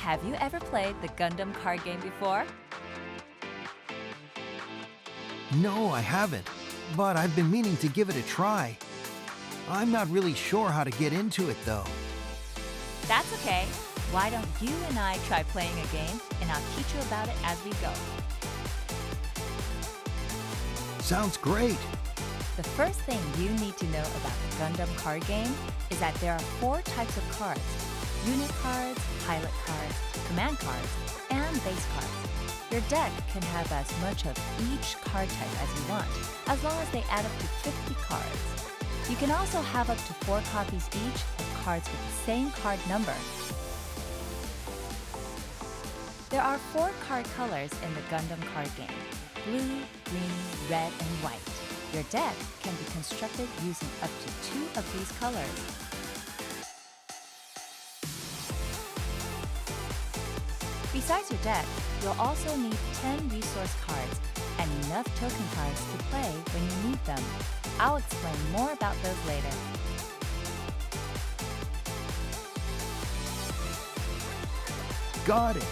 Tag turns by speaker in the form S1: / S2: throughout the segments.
S1: Have you ever played the Gundam card game before?
S2: No, I haven't, but I've been meaning to give it a try. I'm not really sure how to get into it, though.
S1: That's okay. Why don't you and I try playing a game, and I'll teach you about it as we go.
S2: Sounds great.
S1: The first thing you need to know about the Gundam card game is that there are 4 types of cards: unit cards, pilot cards, command cards, and base cards. Your deck can have as much of each card type as you want, as long as they add up to 50 cards. You can also have up to 4 copies each of cards with the same card number. There are 4 card colors in the Gundam card game: blue, green, red, and white. Your deck can be constructed using up to 2 of these colors. Besides your deck, you'll also need 10 resource cards and enough token cards to play when you need them. I'll explain more about those later.
S2: Got it.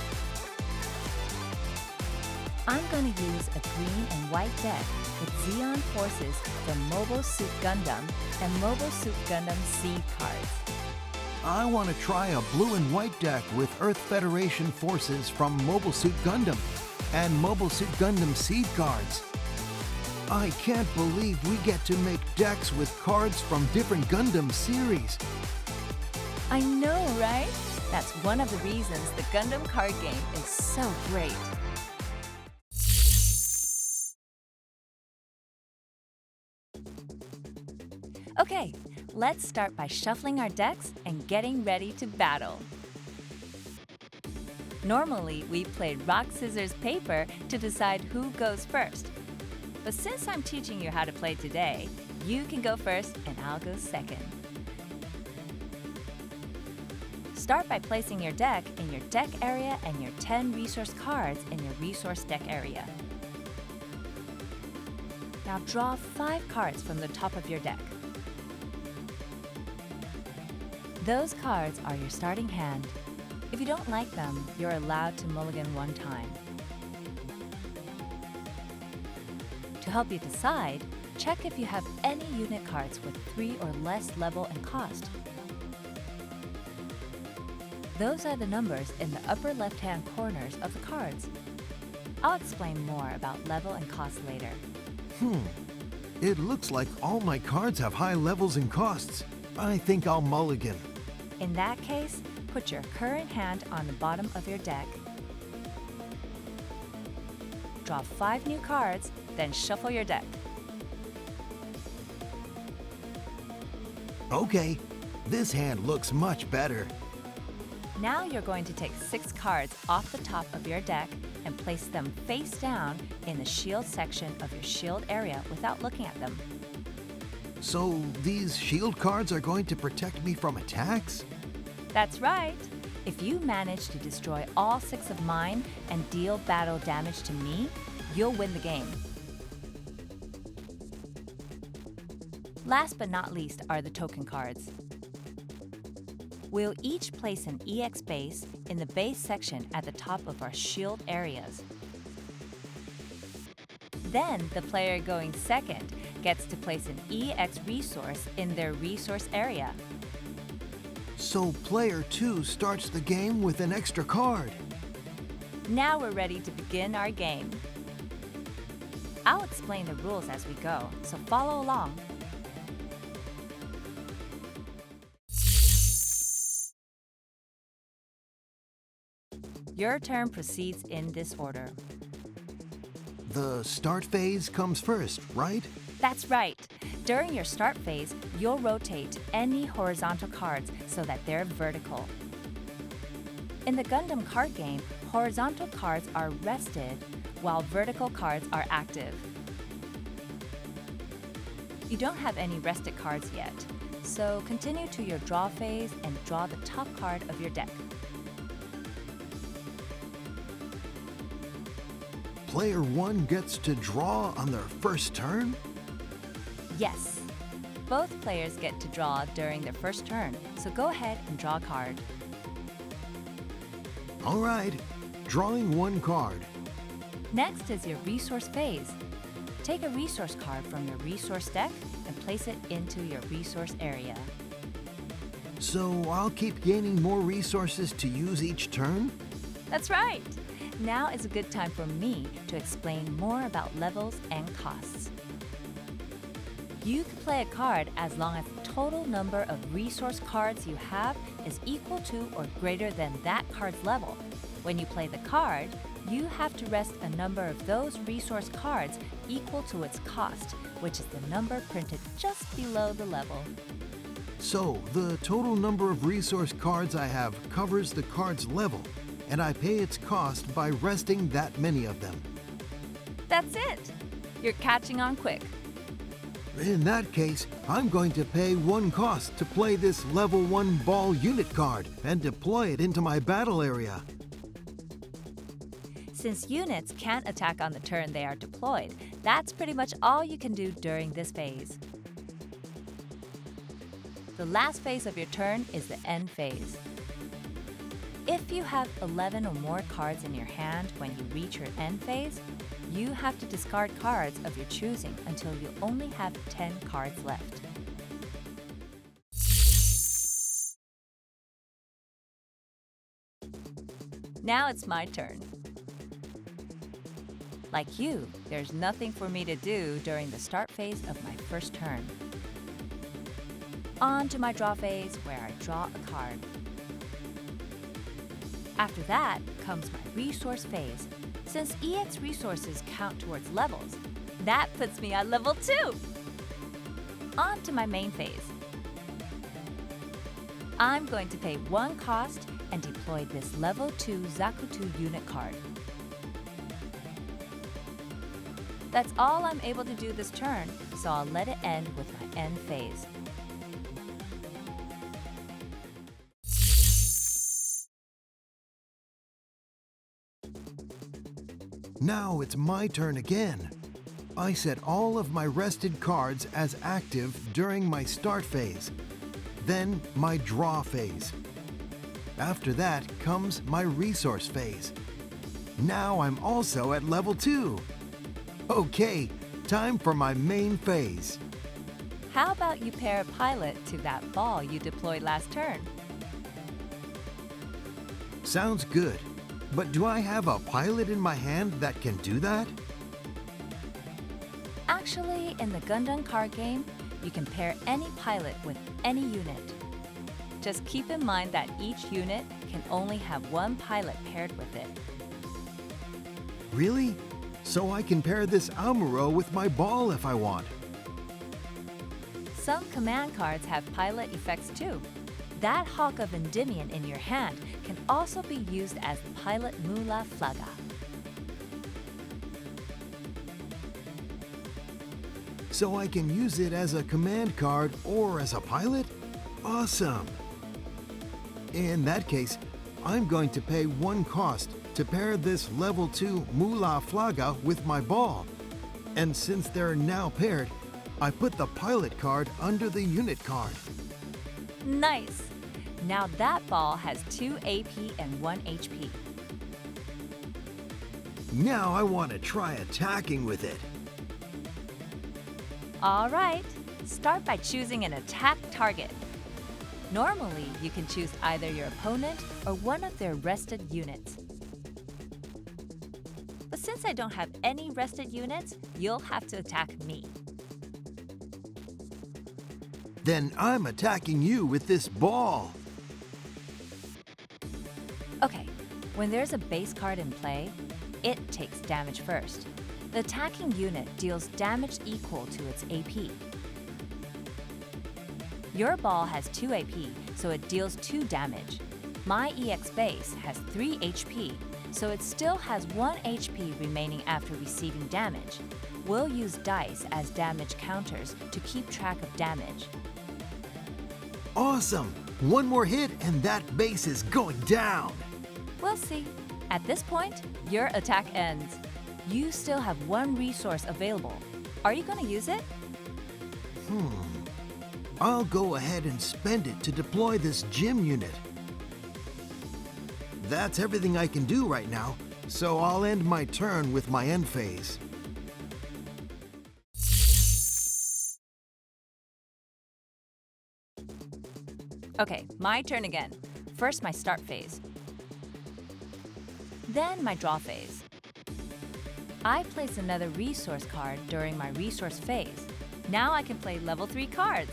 S1: I'm going to use a green and white deck with Zeon Forces from Mobile Suit Gundam and Mobile Suit Gundam Seed cards.
S2: I want to try a blue and white deck with Earth Federation forces from Mobile Suit Gundam and Mobile Suit Gundam Seed cards. I can't believe we get to make decks with cards from different Gundam series.
S1: I know, right? That's one of the reasons the Gundam card game is so great. Okay, let's start by shuffling our decks and getting ready to battle. Normally, we play rock, scissors, paper to decide who goes first. But since I'm teaching you how to play today, you can go first and I'll go second. Start by placing your deck in your deck area and your 10 resource cards in your resource deck area. Now draw 5 cards from the top of your deck. Those cards are your starting hand. If you don't like them, you're allowed to mulligan 1 time. To help you decide, check if you have any unit cards with 3 or less level and cost. Those are the numbers in the upper left-hand corners of the cards. I'll explain more about level and cost later.
S2: It looks like all my cards have high levels and costs. I think I'll mulligan.
S1: In that case, put your current hand on the bottom of your deck. Draw 5 new cards, then shuffle your deck.
S2: Okay, this hand looks much better.
S1: Now you're going to take 6 cards off the top of your deck and place them face down in the shield section of your shield area without looking at them.
S2: So these shield cards are going to protect me from attacks?
S1: That's right! If you manage to destroy all 6 of mine and deal battle damage to me, you'll win the game. Last but not least are the token cards. We'll each place an EX base in the base section at the top of our shield areas. Then the player going second gets to place an EX resource in their resource area.
S2: So player 2 starts the game with an extra card.
S1: Now we're ready to begin our game. I'll explain the rules as we go, so follow along. Your turn proceeds in this order.
S2: The start phase comes first, right?
S1: That's right. During your start phase, you'll rotate any horizontal cards so that they're vertical. In the Gundam card game, horizontal cards are rested while vertical cards are active. You don't have any rested cards yet, so continue to your draw phase and draw the top card of your deck.
S2: Player 1 gets to draw on their first turn?
S1: Yes. Both players get to draw during their first turn, so go ahead and draw a card.
S2: All right, drawing one card.
S1: Next is your resource phase. Take a resource card from your resource deck and place it into your resource area.
S2: So I'll keep gaining more resources to use each turn?
S1: That's right! Now is a good time for me to explain more about levels and costs. You can play a card as long as the total number of resource cards you have is equal to or greater than that card's level. When you play the card, you have to rest a number of those resource cards equal to its cost, which is the number printed just below the level.
S2: So the total number of resource cards I have covers the card's level, and I pay its cost by resting that many of them.
S1: That's it! You're catching on quick.
S2: In that case, I'm going to pay one cost to play this level 1 ball unit card and deploy it into my battle area.
S1: Since units can't attack on the turn they are deployed, that's pretty much all you can do during this phase. The last phase of your turn is the end phase. If you have 11 or more cards in your hand when you reach your end phase, you have to discard cards of your choosing until you only have 10 cards left. Now it's my turn. Like you, there's nothing for me to do during the start phase of my first turn. On to my draw phase, where I draw a card. After that comes my resource phase. Since EX resources count towards levels, that puts me at level 2! On to my main phase. I'm going to pay one cost and deploy this level 2 Zakuto unit card. That's all I'm able to do this turn, so I'll let it end with my end phase.
S2: Now it's my turn again. I set all of my rested cards as active during my start phase, then my draw phase. After that comes my resource phase. Now I'm also at level 2. Okay, time for my main phase.
S1: How about you pair a pilot to that ball you deployed last turn?
S2: Sounds good. But do I have a pilot in my hand that can do that?
S1: Actually, in the Gundam card game, you can pair any pilot with any unit. Just keep in mind that each unit can only have one pilot paired with it.
S2: Really? So I can pair this Amuro with my ball if I want.
S1: Some command cards have pilot effects too. That Hawk of Endymion in your hand can also be used as the pilot Mula Flaga.
S2: So I can use it as a command card or as a pilot? Awesome! In that case, I'm going to pay one cost to pair this level 2 Mula Flaga with my ball. And since they're now paired, I put the pilot card under the unit card.
S1: Nice! Now that ball has 2 AP and 1 HP.
S2: Now I want to try attacking with it.
S1: All right, start by choosing an attack target. Normally, you can choose either your opponent or one of their rested units. But since I don't have any rested units, you'll have to attack me.
S2: Then I'm attacking you with this ball.
S1: Okay, when there's a base card in play, it takes damage first. The attacking unit deals damage equal to its AP. Your ball has 2 AP, so it deals 2 damage. My EX base has 3 HP, so it still has 1 HP remaining after receiving damage. We'll use dice as damage counters to keep track of damage.
S2: Awesome! One more hit and that base is going down.
S1: We'll see. At this point, your attack ends. You still have 1 resource available. Are you going to use it?
S2: I'll go ahead and spend it to deploy this gym unit. That's everything I can do right now, so I'll end my turn with my end phase.
S1: Okay, my turn again. First my start phase. Then my draw phase. I place another resource card during my resource phase. Now I can play level 3 cards.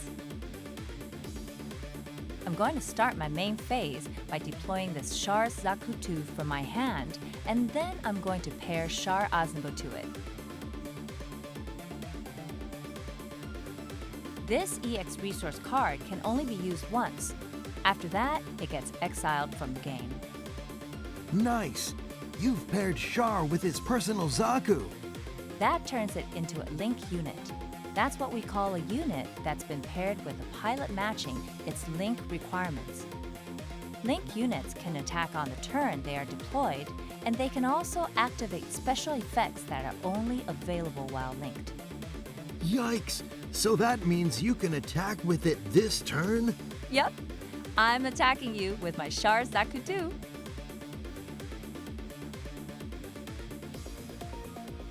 S1: I'm going to start my main phase by deploying this Char Zakutu from my hand, and then I'm going to pair Char Aznabo to it. This EX resource card can only be used once. After that, it gets exiled from the game.
S2: Nice! You've paired Char with his personal Zaku.
S1: That turns it into a link unit. That's what we call a unit that's been paired with a pilot matching its link requirements. Link units can attack on the turn they are deployed, and they can also activate special effects that are only available while linked.
S2: Yikes! So that means you can attack with it this turn?
S1: Yep, I'm attacking you with my Char Zakutu.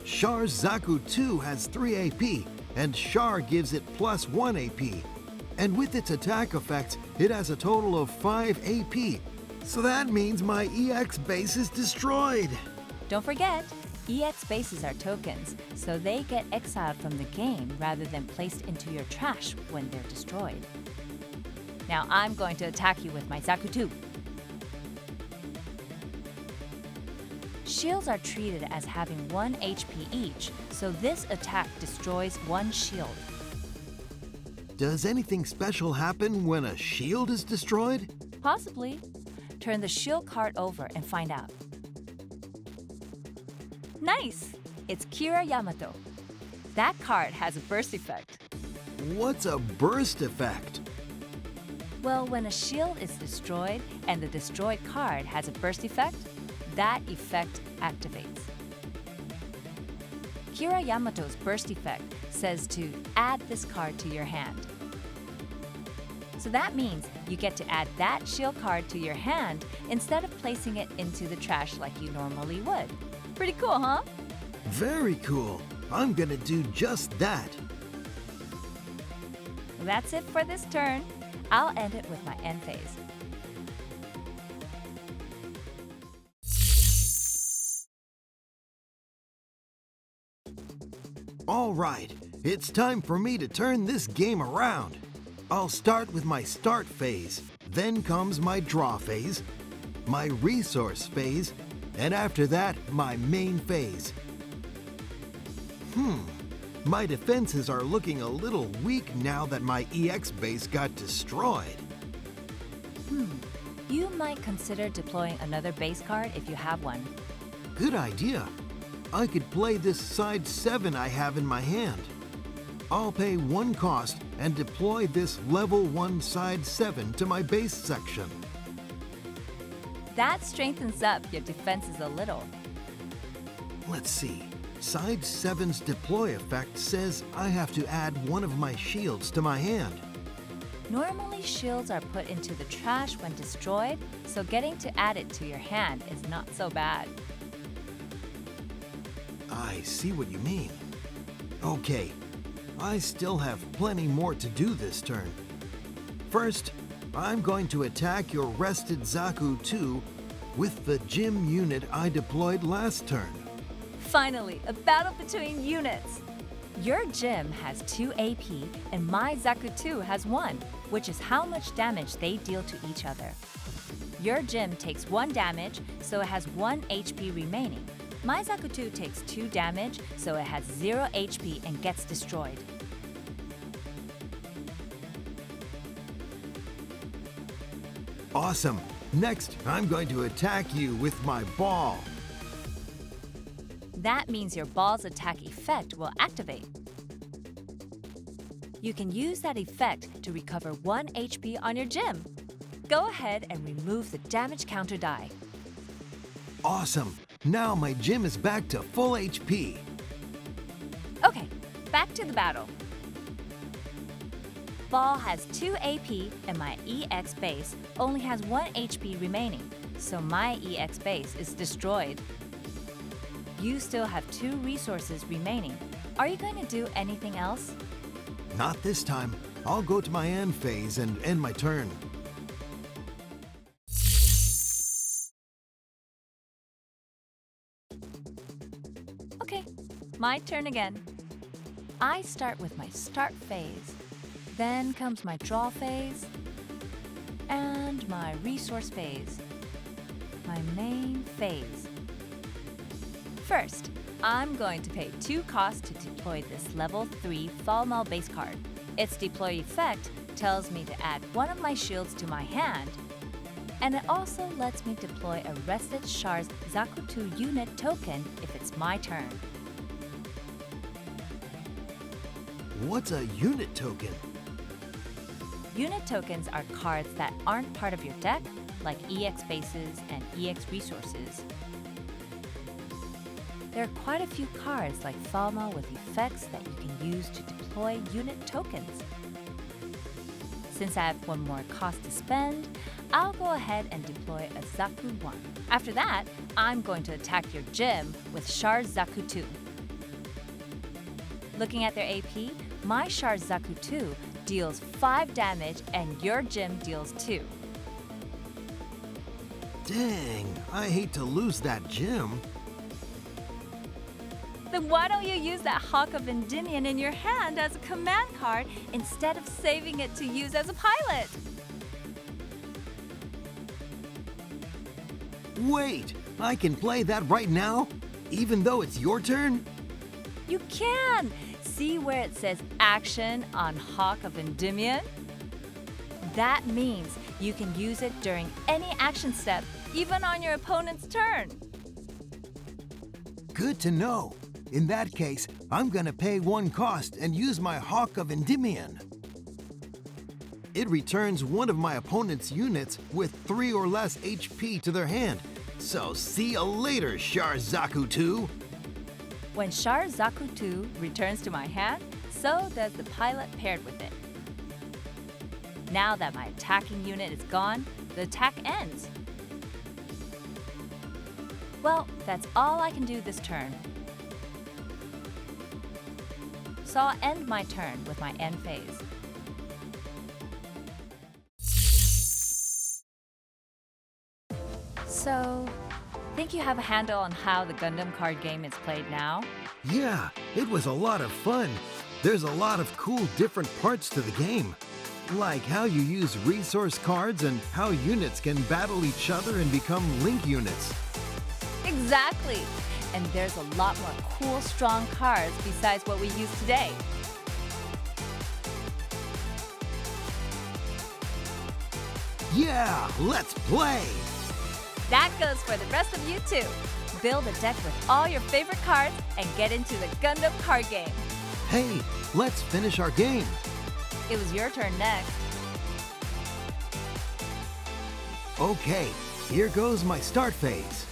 S2: Char's Zaku 2 has 3 AP, and Char gives it plus 1 AP. And with its attack effects, it has a total of 5 AP. So that means my EX base is destroyed.
S1: Don't forget, EX bases are tokens, so they get exiled from the game rather than placed into your trash when they're destroyed. Now I'm going to attack you with my Zakutu. Shields are treated as having 1 HP each, so this attack destroys 1 shield.
S2: Does anything special happen when a shield is destroyed?
S1: Possibly. Turn the shield card over and find out. Nice! It's Kira Yamato. That card has a burst effect.
S2: What's a burst effect?
S1: Well, when a shield is destroyed and the destroyed card has a burst effect, that effect activates. Kira Yamato's burst effect says to add this card to your hand. So that means you get to add that shield card to your hand instead of placing it into the trash like you normally would. Pretty cool, huh?
S2: Very cool. I'm gonna do just that.
S1: That's it for this turn. I'll end it with my end phase.
S2: All right, it's time for me to turn this game around. I'll start with my start phase, then comes my draw phase, my resource phase, and after that, my main phase. My defenses are looking a little weak now that my EX base got destroyed.
S1: You might consider deploying another base card if you have one.
S2: Good idea. I could play this side 7 I have in my hand. I'll pay 1 cost and deploy this level 1 side 7 to my base section.
S1: That strengthens up your defenses a little.
S2: Let's see. Side 7's deploy effect says I have to add one of my shields to my hand.
S1: Normally, shields are put into the trash when destroyed, so getting to add it to your hand is not so bad.
S2: I see what you mean. Okay, I still have plenty more to do this turn. First, I'm going to attack your rested Zaku 2 with the gym unit I deployed last turn.
S1: Finally, a battle between units! Your gym has 2 AP and my Zaku 2 has 1, which is how much damage they deal to each other. Your gym takes 1 damage, so it has 1 HP remaining. My Zaku 2 takes 2 damage, so it has 0 HP and gets destroyed.
S2: Awesome! Next, I'm going to attack you with my ball.
S1: That means your ball's attack effect will activate. You can use that effect to recover 1 HP on your gym. Go ahead and remove the damage counter die.
S2: Awesome! Now my gym is back to full HP.
S1: Okay, back to the battle. Ball has 2 AP and my EX base only has 1 HP remaining, so my EX base is destroyed. You still have 2 resources remaining. Are you going to do anything else?
S2: Not this time. I'll go to my end phase and end my turn.
S1: Okay, my turn again. I start with my start phase. Then comes my draw phase and my resource phase. My main phase. First, I'm going to pay 2 costs to deploy this level 3 Fall Mall base card. Its deploy effect tells me to add one of my shields to my hand, and it also lets me deploy a rested Char's Zakutu unit token if it's my turn.
S2: What's a unit token?
S1: Unit tokens are cards that aren't part of your deck, like EX bases and EX resources. There are quite a few cards like Falma with effects that you can use to deploy unit tokens. Since I have one more cost to spend, I'll go ahead and deploy a Zaku 1. After that, I'm going to attack your gym with Char Zaku 2. Looking at their AP, my Char Zaku 2 deals 5 damage and your gym deals 2.
S2: Dang, I hate to lose that gym.
S1: Then why don't you use that Hawk of Endymion in your hand as a command card instead of saving it to use as a pilot?
S2: Wait, I can play that right now? Even though it's your turn?
S1: You can! See where it says Action on Hawk of Endymion? That means you can use it during any action step, even on your opponent's turn.
S2: Good to know. In that case, I'm gonna pay 1 cost and use my Hawk of Endymion. It returns one of my opponent's units with 3 or less HP to their hand. So see you later, Char Zaku 2.
S1: When Char Zaku 2 returns to my hand, so does the pilot paired with it. Now that my attacking unit is gone, the attack ends. Well, that's all I can do this turn. So I'll end my turn with my end phase. So, think you have a handle on how the Gundam card game is played now?
S2: Yeah, it was a lot of fun. There's a lot of cool different parts to the game. Like how you use resource cards and how units can battle each other and become link units.
S1: Exactly! And there's a lot more cool, strong cards besides what we use today.
S2: Yeah, let's play!
S1: That goes for the rest of you too. Build a deck with all your favorite cards and get into the Gundam card game.
S2: Hey, let's finish our game.
S1: It was your turn next.
S2: Okay, here goes my start phase.